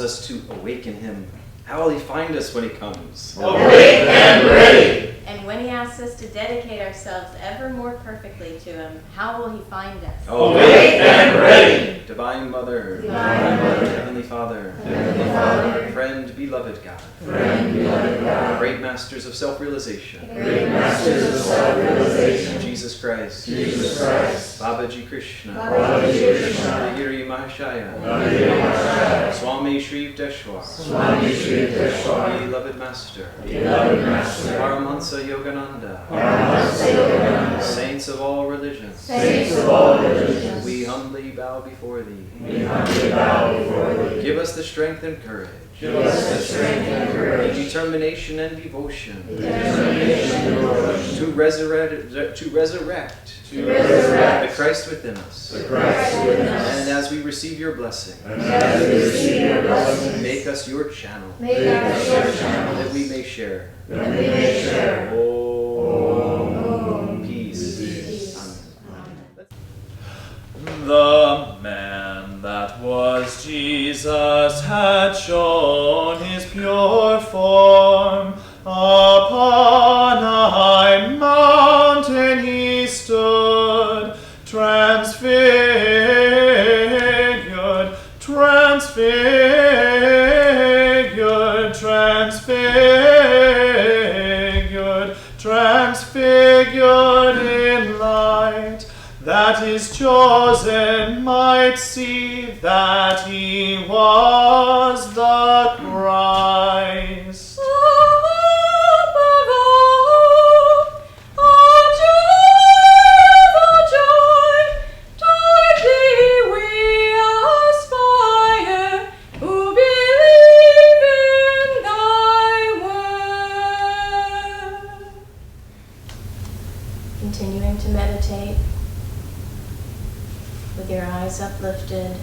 us to awaken him, how will he find us when he comes? Awake and ready! And when he asks us to dedicate ourselves ever more perfectly to him, how will he find us? Awake and ready! Divine Mother, Divine Mother, Heavenly Father, Heavenly Father, friend, beloved God, Friend, beloved God, great masters of self-realization, great masters of self-realization, Jesus Christ, Jesus Christ, Babaji Krishna, Babaji Krishna, Hiri Mahashaya, Hare Krishna, Swami Shri Yukteswar, Swami Shri Yukteswar, beloved Master, beloved Master, Paramahansa Yogananda, Paramahansa Yogananda, saints of all religions, saints of all religions, we humbly bow before thee. we humbly bow before thee. Give us the strength and courage, Give us the strength and courage, determination and devotion determination and devotion, to resurrect to resurrect the Christ within us. the Christ within us. And as we receive your blessing, And as we receive your blessings, make us your channel, make us your channels, that we may share. that we may share. Om. Peace. Amen. The man that was Jesus had shown his pure form. Upon a high mountain he stood, transfigured, transfigured, transfigured, transfigured in light, that his chosen might see that he was the Christ. Continuing to meditate with your eyes uplifted.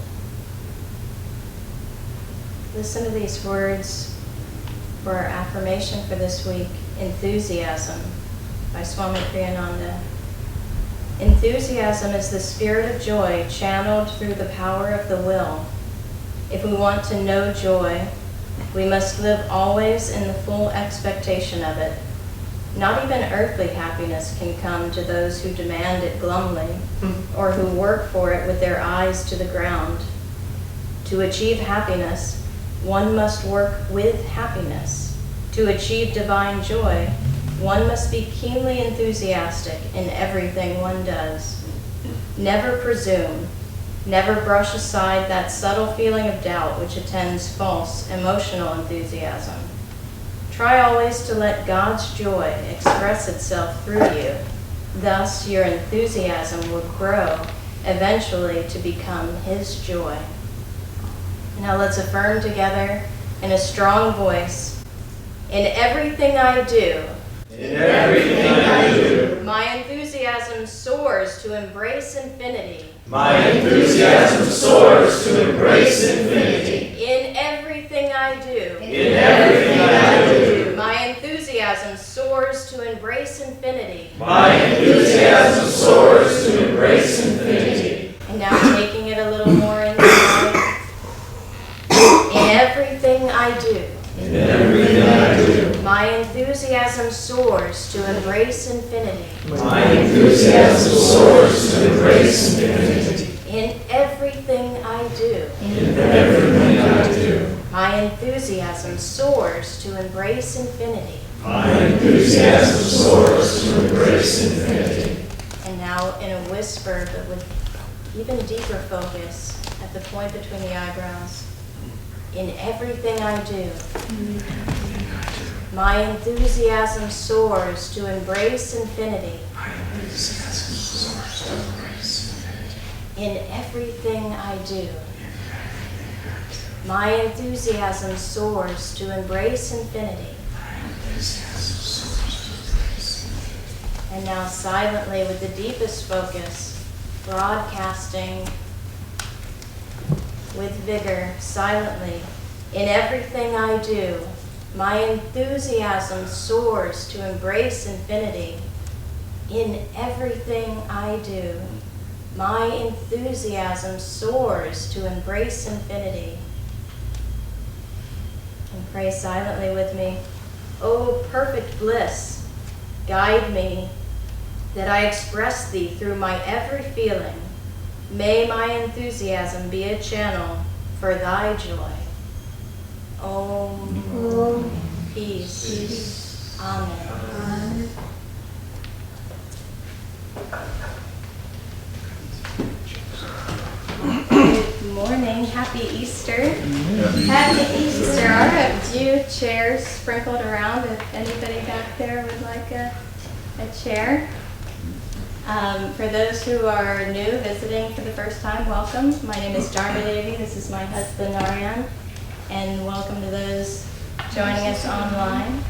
Listen to these words for our affirmation for this week. Enthusiasm by Swami Ananda. Enthusiasm is the spirit of joy channeled through the power of the will. If we want to know joy, we must live always in the full expectation of it. Not even earthly happiness can come to those who demand it glumly, or who work for it with their eyes to the ground. To achieve happiness, one must work with happiness. To achieve divine joy, one must be keenly enthusiastic in everything one does. Never presume, never brush aside that subtle feeling of doubt which attends false emotional enthusiasm. Try always to let God's joy express itself through you. Thus, your enthusiasm will grow eventually to become His joy. Now let's affirm together in a strong voice. In everything I do, In everything I do, my enthusiasm soars to embrace infinity. my enthusiasm soars to embrace infinity. In everything I do, In everything I do, my enthusiasm soars to embrace infinity. my enthusiasm soars to embrace infinity. And now taking it a little more inside. In everything I do, In everything I do, my enthusiasm soars to embrace infinity. my enthusiasm soars to embrace infinity. In everything I do, In everything I do, my enthusiasm soars to embrace infinity. my enthusiasm soars to embrace infinity. And now in a whisper, but with even deeper focus at the point between the eyebrows. In everything I do, my enthusiasm soars to embrace infinity. In everything I do, my enthusiasm soars to embrace infinity. And now silently with the deepest focus, broadcasting with vigor, silently. In everything I do, my enthusiasm soars to embrace infinity. In everything I do, my enthusiasm soars to embrace infinity. Pray silently with me. O perfect bliss, guide me, that I express thee through my every feeling. May my enthusiasm be a channel for thy joy. Om. Peace. Amen. Good morning. Happy Easter. Happy Easter. I have a few chairs sprinkled around if anybody back there would like a chair. For those who are new, visiting for the first time, welcome. My name is Dharma Devi. This is my husband, Narayan. And welcome to those joining us online.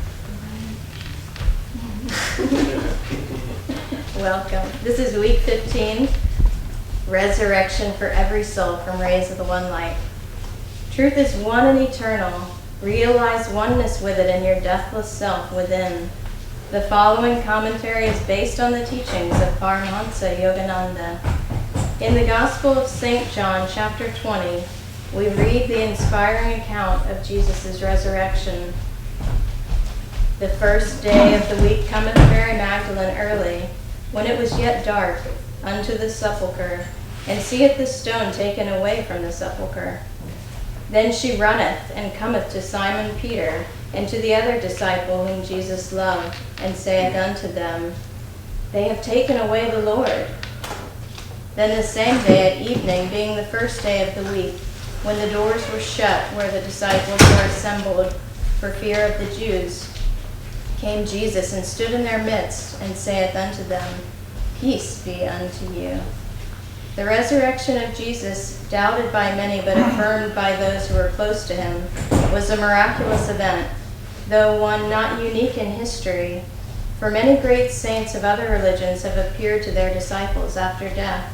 Welcome. This is week 15, Resurrection for Every Soul from Rays of the One Light. Truth is one and eternal. Realize oneness with it in your deathless self within. The following commentary is based on the teachings of Paramahansa Yogananda. In the Gospel of St. John, chapter 20, we read the inspiring account of Jesus' resurrection. The first day of the week cometh Mary Magdalene early, when it was yet dark, unto the sepulchre, and seeth the stone taken away from the sepulchre. Then she runneth, and cometh to Simon Peter, and to the other disciple whom Jesus loved, and saith unto them, They have taken away the Lord. Then the same day at evening, being the first day of the week, when the doors were shut where the disciples were assembled for fear of the Jews, came Jesus and stood in their midst, and saith unto them, Peace be unto you. The resurrection of Jesus, doubted by many but affirmed by those who were close to him, was a miraculous event, though one not unique in history, for many great saints of other religions have appeared to their disciples after death.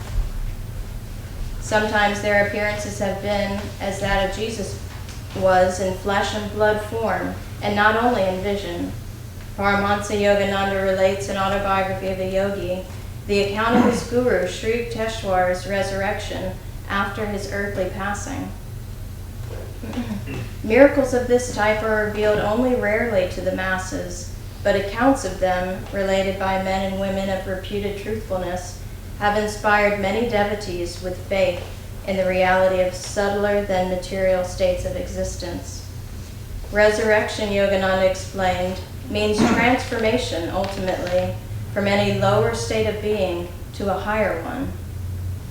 Sometimes their appearances have been as that of Jesus was in flesh and blood form, and not only in vision. Paramahansa Yogananda relates in Autobiography of a Yogi the account of his guru Sri Yukteswar's resurrection after his earthly passing. Miracles of this type are revealed only rarely to the masses, but accounts of them, related by men and women of reputed truthfulness, have inspired many devotees with faith in the reality of subtler than material states of existence. Resurrection, Yogananda explained, means transformation, ultimately, from any lower state of being to a higher one.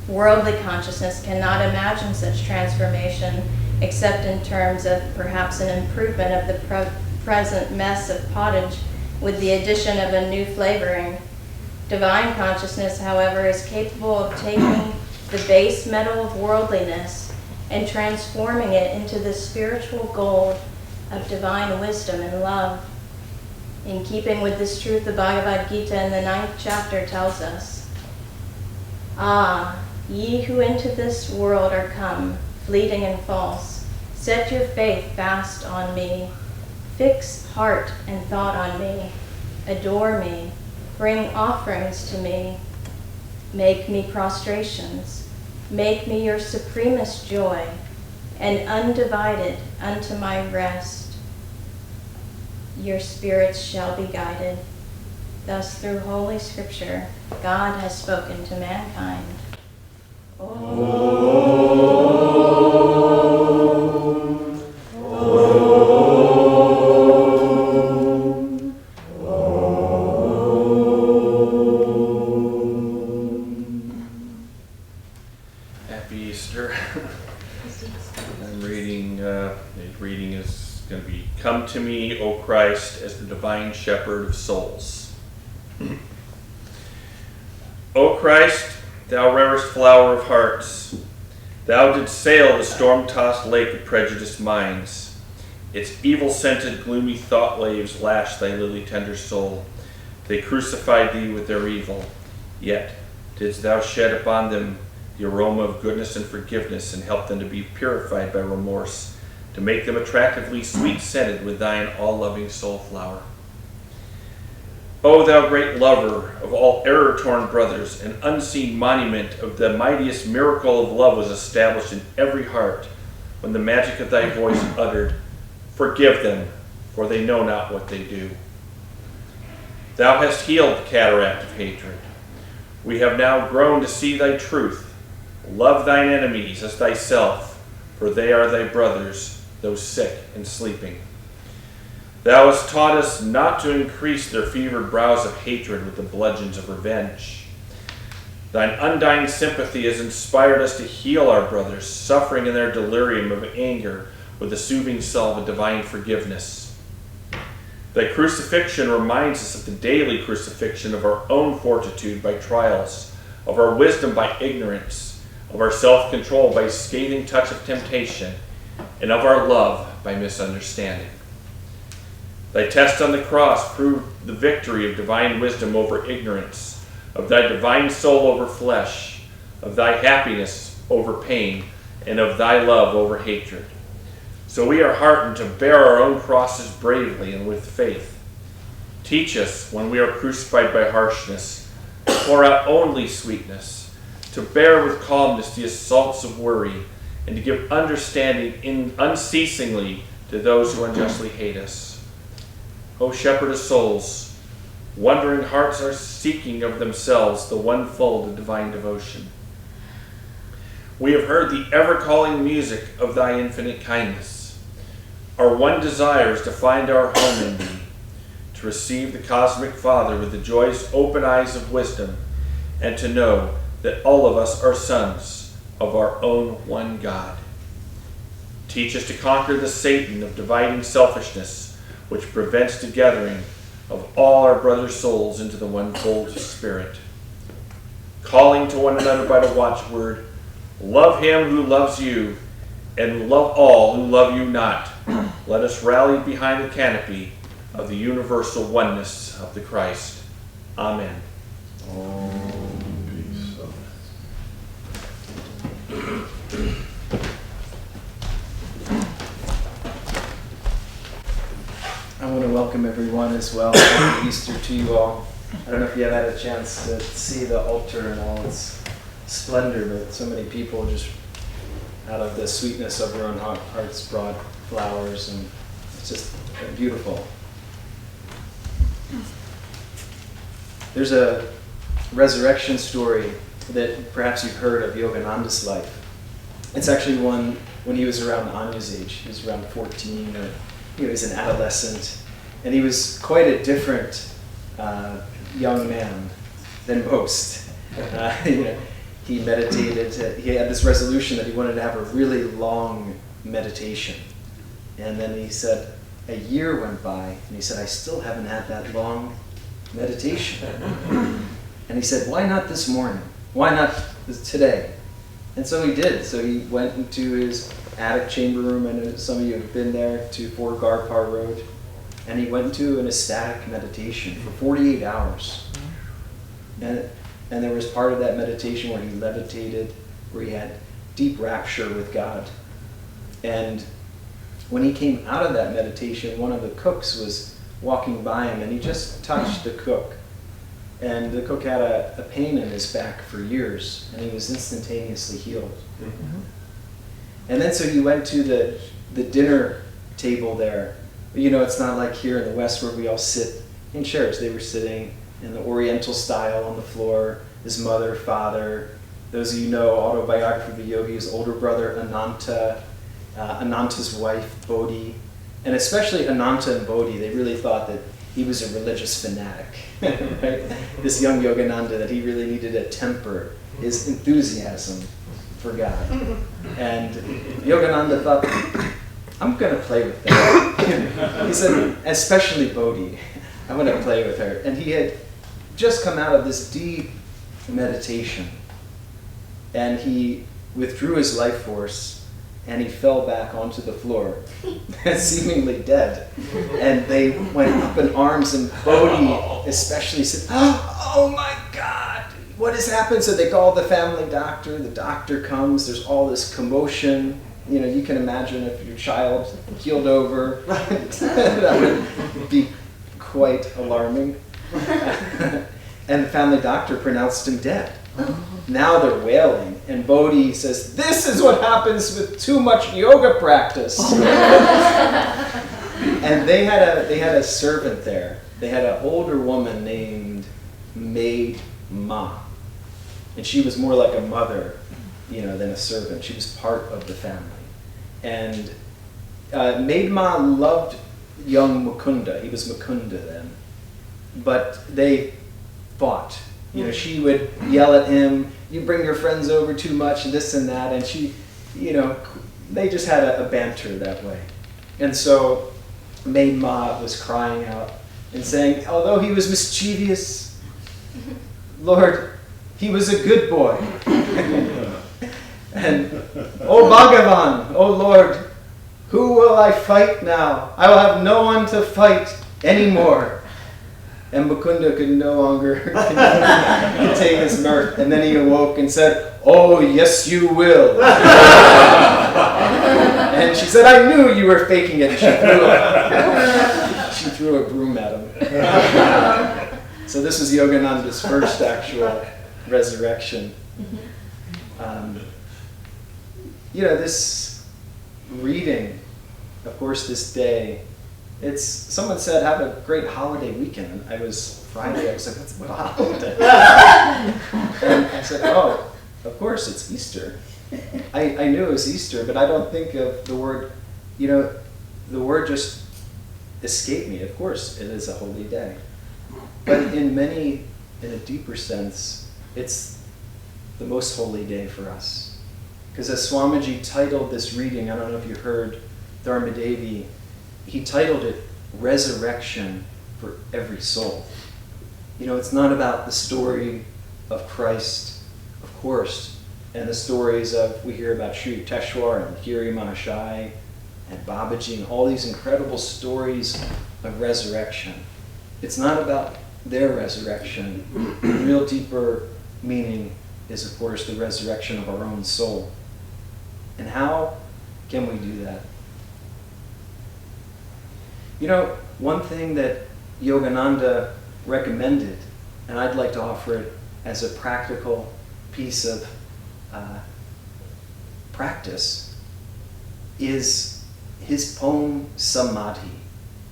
Worldly consciousness cannot imagine such transformation except in terms of perhaps an improvement of the present mess of pottage with the addition of a new flavoring. Divine consciousness, however, is capable of taking the base metal of worldliness and transforming it into the spiritual gold of divine wisdom and love. In keeping with this truth, the Bhagavad Gita in the 9th chapter tells us, Ah, ye who into this world are come, fleeting and false, set your faith fast on me, fix heart and thought on me, adore me, bring offerings to me, make me prostrations, make me your supremest joy, and undivided unto my rest. Your spirits shall be guided. Thus, through Holy Scripture, God has spoken to mankind. Happy Easter. Reading is going to be, Come to me, O Christ, as the divine shepherd of souls. O Christ, thou rarest flower of hearts, thou didst sail the storm-tossed lake of prejudiced minds. Its evil-scented, gloomy thought waves lashed thy lily-tender soul. They crucified thee with their evil. Yet didst thou shed upon them the aroma of goodness and forgiveness, and help them to be purified by remorse, to make them attractively sweet-scented with thine all-loving soul flower. O thou great lover of all error-torn brothers, an unseen monument of the mightiest miracle of love was established in every heart when the magic of thy voice uttered, Forgive them, for they know not what they do. Thou hast healed the cataract of hatred. We have now grown to see thy truth. Love thine enemies as thyself, for they are thy brothers, those sick and sleeping. Thou hast taught us not to increase their fevered brows of hatred with the bludgeons of revenge. Thine undying sympathy has inspired us to heal our brothers, suffering in their delirium of anger with the soothing salve of divine forgiveness. Thy crucifixion reminds us of the daily crucifixion of our own fortitude by trials, of our wisdom by ignorance, of our self-control by scathing touch of temptation, and of our love by misunderstanding. Thy test on the cross proved the victory of divine wisdom over ignorance, of thy divine soul over flesh, of thy happiness over pain, and of thy love over hatred. So we are heartened to bear our own crosses bravely and with faith. Teach us, when we are crucified by harshness, to pour out only sweetness, to bear with calmness the assaults of worry, and to give understanding unceasingly to those who unjustly hate us. O shepherd of souls, wondering hearts are seeking of themselves the one fold of divine devotion. We have heard the ever-calling music of thy infinite kindness. Our one desire is to find our home in thee, to receive the cosmic Father with the joyous open eyes of wisdom, and to know that all of us are sons of our own one God. Teach us to conquer the Satan of dividing selfishness, which prevents the gathering of all our brother souls into the one-fold Spirit. Calling to one another by the watchword, love him who loves you, and love all who love you not. Let us rally behind the canopy of the universal oneness of the Christ. Amen. I want to welcome everyone as well. Happy Easter to you all. I don't know if you have had a chance to see the altar and all its splendor, but so many people just out of the sweetness of their own hearts brought flowers, and it's just beautiful. There's a resurrection story that perhaps you've heard of Yogananda's life. It's actually one when he was around Anya's age. He was around 14, or he was an adolescent, and he was quite a different young man than most. He meditated. He had this resolution that he wanted to have a really long meditation. And then he said, a year went by, and he said, I still haven't had that long meditation. And he said, why not this morning? Why not today? And so he did. So he went into his attic chamber room, and some of you have been there, to 4 Garpar Road, and he went into an ecstatic meditation for 48 hours. And there was part of that meditation where he levitated, where he had deep rapture with God. And when he came out of that meditation, one of the cooks was walking by him, and he just touched the cook. And the cook had a pain in his back for years, and he was instantaneously healed. Mm-hmm. And then so he went to the dinner table there. You know, it's not like here in the West where we all sit in chairs. They were sitting in the Oriental style on the floor. His mother, father, those of you know, autobiography of a yogi, his older brother, Ananda, Ananta's wife, Bodhi, and especially Ananta and Bodhi, they really thought that he was a religious fanatic, right? This young Yogananda, that he really needed to temper his enthusiasm for God. And Yogananda thought, I'm going to play with that. He said, especially Bodhi, I'm going to play with her. And he had just come out of this deep meditation, and he withdrew his life force, and he fell back onto the floor, seemingly dead. And they went up in arms, and Bodhi especially said, oh my God, what has happened? So they called the family doctor. The doctor comes. There's all this commotion. You know, you can imagine if your child keeled over, that would be quite alarming. And the family doctor pronounced him dead. Now they're wailing. And Bodhi says, this is what happens with too much yoga practice. And they had a servant there. They had an older woman named Maid Ma. And she was more like a mother, than a servant. She was part of the family. And Maid Ma loved young Mukunda. He was Mukunda then. But they fought. She would yell at him, you bring your friends over too much and this and that. And she, they just had a banter that way. And so Maid Ma was crying out and saying, although he was mischievous, Lord, he was a good boy. And, oh Bhagavan, oh Lord, who will I fight now? I will have no one to fight anymore. And Mukunda could no longer contain his mirth. And then he awoke and said, oh, yes, you will. And she said, I knew you were faking it. She threw a broom at him. So this was Yogananda's first actual resurrection. This reading, of course, this day, someone said, have a great holiday weekend. And I was Friday, I was like, what holiday? And I said, oh, of course, it's Easter. I knew it was Easter, but I don't think of the word, the word just escaped me. Of course, it is a holy day. But in a deeper sense, it's the most holy day for us. Because as Swamiji titled this reading, I don't know if you heard Dharmadevi, he titled it Resurrection for Every Soul. It's not about the story of Christ, of course, and the stories we hear about Sri Yukteswar and Giri Mahashai and Babaji and all these incredible stories of resurrection. It's not about their resurrection. The real deeper meaning is, of course, the resurrection of our own soul. And how can we do that? One thing that Yogananda recommended, and I'd like to offer it as a practical piece of practice, is his poem Samadhi.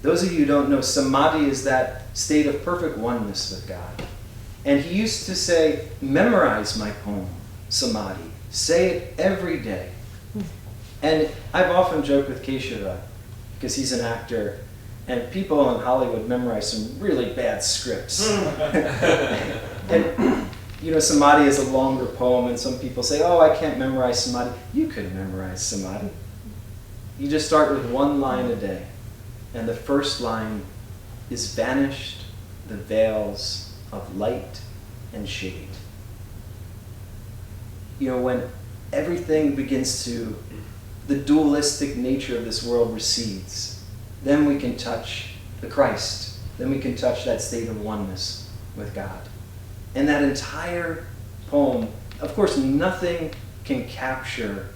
Those of you who don't know, Samadhi is that state of perfect oneness with God. And he used to say, memorize my poem, Samadhi. Say it every day. And I've often joked with Keshava, because he's an actor, and people in Hollywood memorize some really bad scripts. And, Samadhi is a longer poem, and some people say, oh, I can't memorize Samadhi. You could memorize Samadhi. You just start with one line a day. And the first line is vanished the veils of light and shade. When everything begins to, the dualistic nature of this world recedes, then we can touch the Christ. Then we can touch that state of oneness with God. And that entire poem, of course, nothing can capture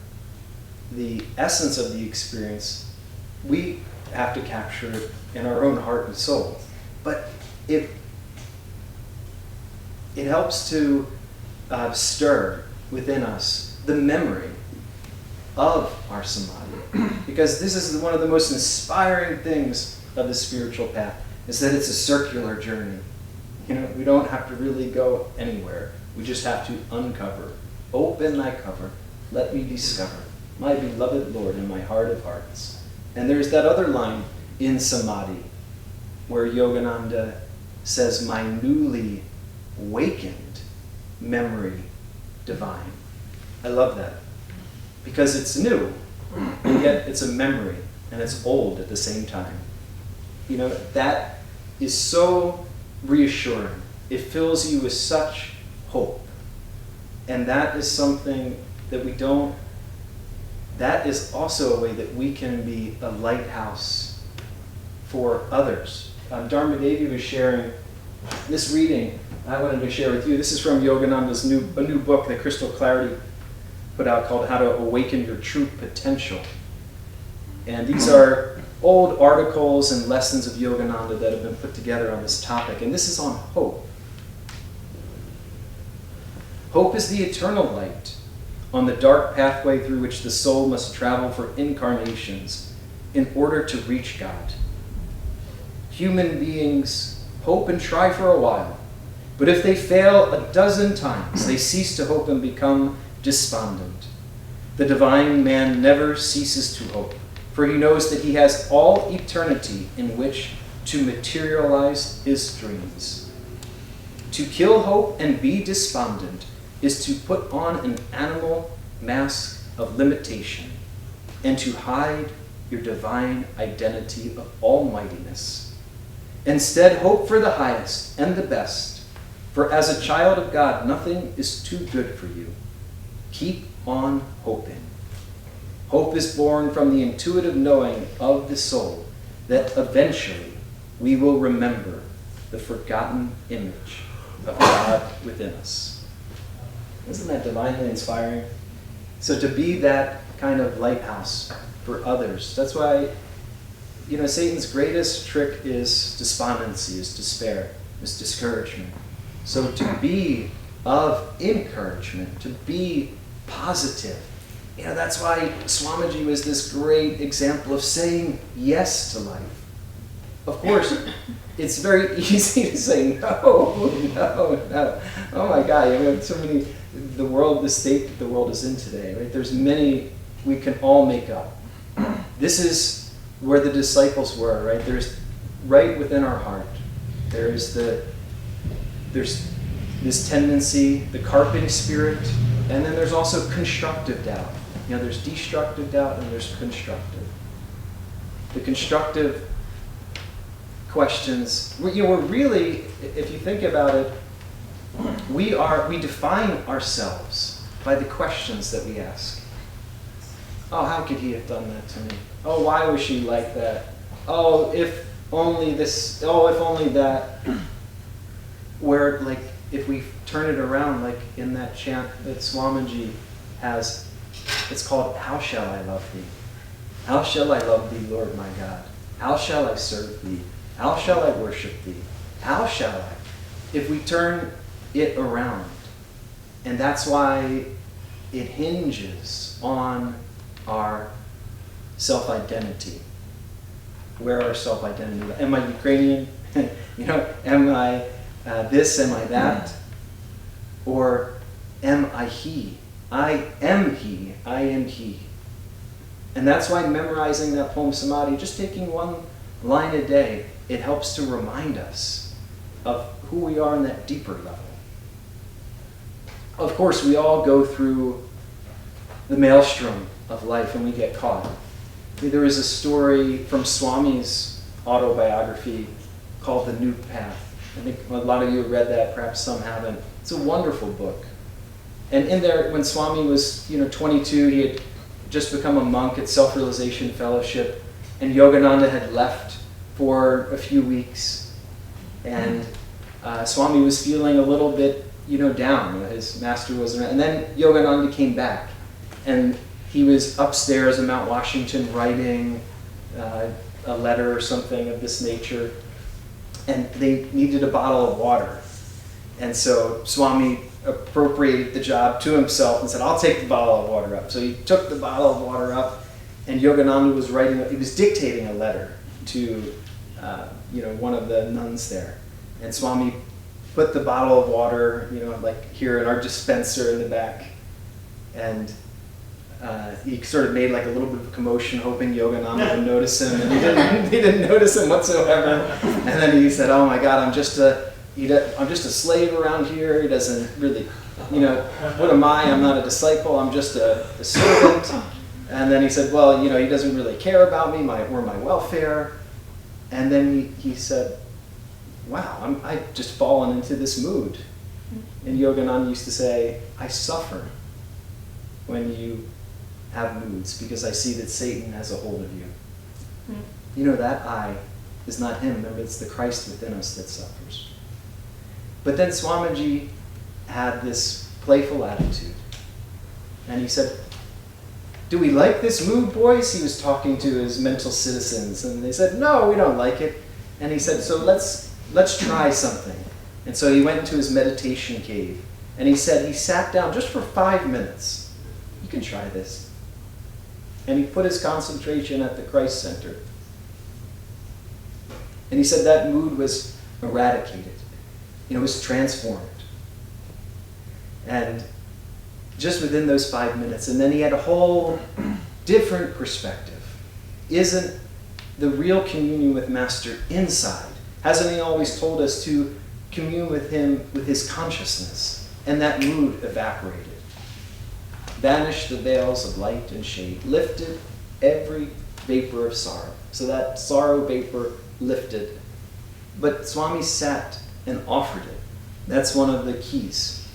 the essence of the experience. We have to capture it in our own heart and soul. But it helps to stir within us the memory of our Samadhi. Because this is one of the most inspiring things of the spiritual path, is that it's a circular journey. We don't have to really go anywhere. We just have to uncover. Open thy cover, let me discover my beloved Lord in my heart of hearts. And there's that other line in Samadhi where Yogananda says, my newly wakened memory divine. I love that. Because it's new, and yet it's a memory, and it's old at the same time. That is so reassuring. It fills you with such hope. And that is something that that is also a way that we can be a lighthouse for others. Dharmadevi was sharing this reading I wanted to share with you. This is from Yogananda's new book that Crystal Clarity put out called How to Awaken Your True Potential. And these are old articles and lessons of Yogananda that have been put together on this topic. And this is on hope. Hope is the eternal light on the dark pathway through which the soul must travel for incarnations in order to reach God. Human beings hope and try for a while, but if they fail a dozen times, they cease to hope and become despondent. The divine man never ceases to hope, for he knows that he has all eternity in which to materialize his dreams. To kill hope and be despondent is to put on an animal mask of limitation and to hide your divine identity of almightiness. Instead, hope for the highest and the best, for as a child of God, nothing is too good for you. Keep on hoping. Hope is born from the intuitive knowing of the soul that eventually we will remember the forgotten image of God within us. Isn't that divinely inspiring? So to be that kind of lighthouse for others, that's why, Satan's greatest trick is despondency, is despair, is discouragement. So to be of encouragement, to be positive, that's why Swamiji was this great example of saying yes to life. Of course, it's very easy to say no. Oh my God, so many, the state that the world is in today, right? There's many we can all make up. This is where the disciples were, right? There's right within our heart. There's this tendency, the carping spirit, and then there's also constructive doubt. There's destructive doubt and there's constructive. The constructive questions, we're really, if you think about it, we define ourselves by the questions that we ask. Oh, how could he have done that to me? Oh, why was she like that? Oh, if only this, oh, if only that. Where, if we turn it around, in that chant that Swamiji has, it's called, How Shall I Love Thee? How shall I love Thee, Lord my God? How shall I serve Thee? How shall I worship Thee? How shall I? If we turn it around, and that's why it hinges on our self-identity. Where our self-identity? Am I Ukrainian? Am I this? Am I that? Or am I he? I am he. I am he. And that's why memorizing that poem Samadhi, just taking one line a day, it helps to remind us of who we are on that deeper level. Of course, we all go through the maelstrom of life and we get caught. There is a story from Swami's autobiography called The New Path. I think a lot of you have read that, perhaps some haven't. It's a wonderful book. And in there, when Swami was 22, he had just become a monk at Self-Realization Fellowship, and Yogananda had left for a few weeks. And Swami was feeling a little bit, down. His master wasn't around. And then Yogananda came back, and he was upstairs in Mount Washington writing a letter or something of this nature, and they needed a bottle of water. And so Swami appropriated the job to himself and said, I'll take the bottle of water up. So he took the bottle of water up, and Yogananda was he was dictating a letter to one of the nuns there. And Swami put the bottle of water, here in our dispenser in the back, and he sort of made a little bit of a commotion, hoping Yogananda would notice him, and he didn't notice him whatsoever. And then he said, "Oh my God, I'm just a slave around here. He doesn't really, what am I? I'm not a disciple. I'm just a servant." And then he said, "Well, he doesn't really care about me or my welfare." And then he said, "Wow, I've just fallen into this mood." And Yogananda used to say, "I suffer when you have moods, because I see that Satan has a hold of you." That I is not him. Remember, it's the Christ within us that suffers. But then Swamiji had this playful attitude. And he said, "Do we like this mood, boys?" He was talking to his mental citizens. And they said, "No, we don't like it." And he said, "So let's try something." And so he went into his meditation cave. And he said he sat down just for 5 minutes. you can try this. And he put his concentration at the Christ center. And he said that mood was eradicated. It was transformed. And just within those 5 minutes, and then he had a whole different perspective. Isn't the real communion with Master inside? Hasn't he always told us to commune with him with his consciousness? And that mood evaporated. Vanished the veils of light and shade, lifted every vapor of sorrow. So that sorrow vapor lifted. But Swami sat and offered it. That's one of the keys,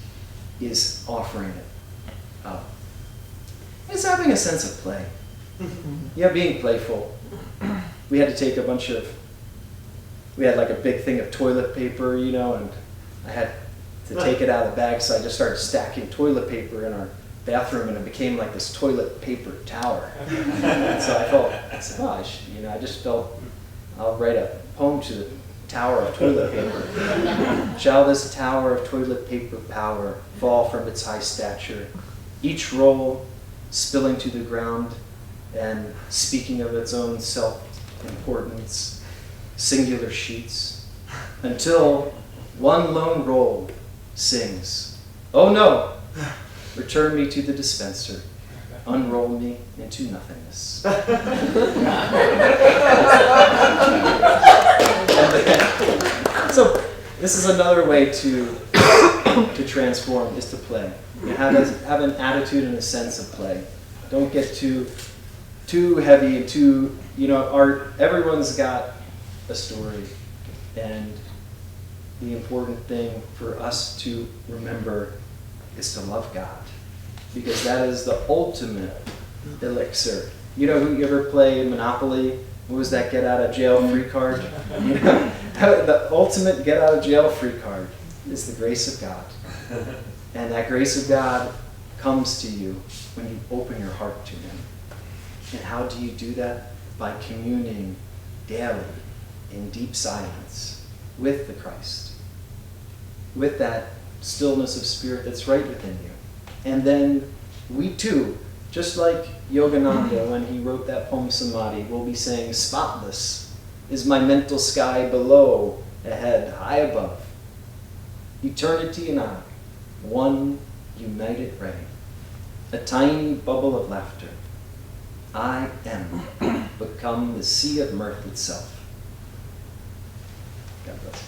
is offering it up. It's having a sense of play. Yeah, being playful. We had to take we had like a big thing of toilet paper, and I had to take it out of the bag, so I just started stacking toilet paper in our bathroom, and it became like this toilet paper tower. And so I said, I just felt, I'll write a poem to the tower of toilet paper. Shall this tower of toilet paper power fall from its high stature, each roll spilling to the ground and speaking of its own self-importance, singular sheets, until one lone roll sings, "Oh no, return me to the dispenser, unroll me into nothingness." So this is another way to transform, is to play. Have an attitude and a sense of play. Don't get too heavy and too, everyone's got a story, and the important thing for us to remember is to love God, because that is the ultimate elixir. You ever play Monopoly? What was that get out of jail free card? The ultimate get out of jail free card is the grace of God. And that grace of God comes to you when you open your heart to him. And how do you do that? By communing daily in deep silence with the Christ, with that stillness of spirit that's right within you. And then we too, just like Yogananda when he wrote that poem Samadhi, will be saying, "Spotless is my mental sky below, ahead, high above. Eternity and I, one united ray, a tiny bubble of laughter. I am become the sea of mirth itself." God bless.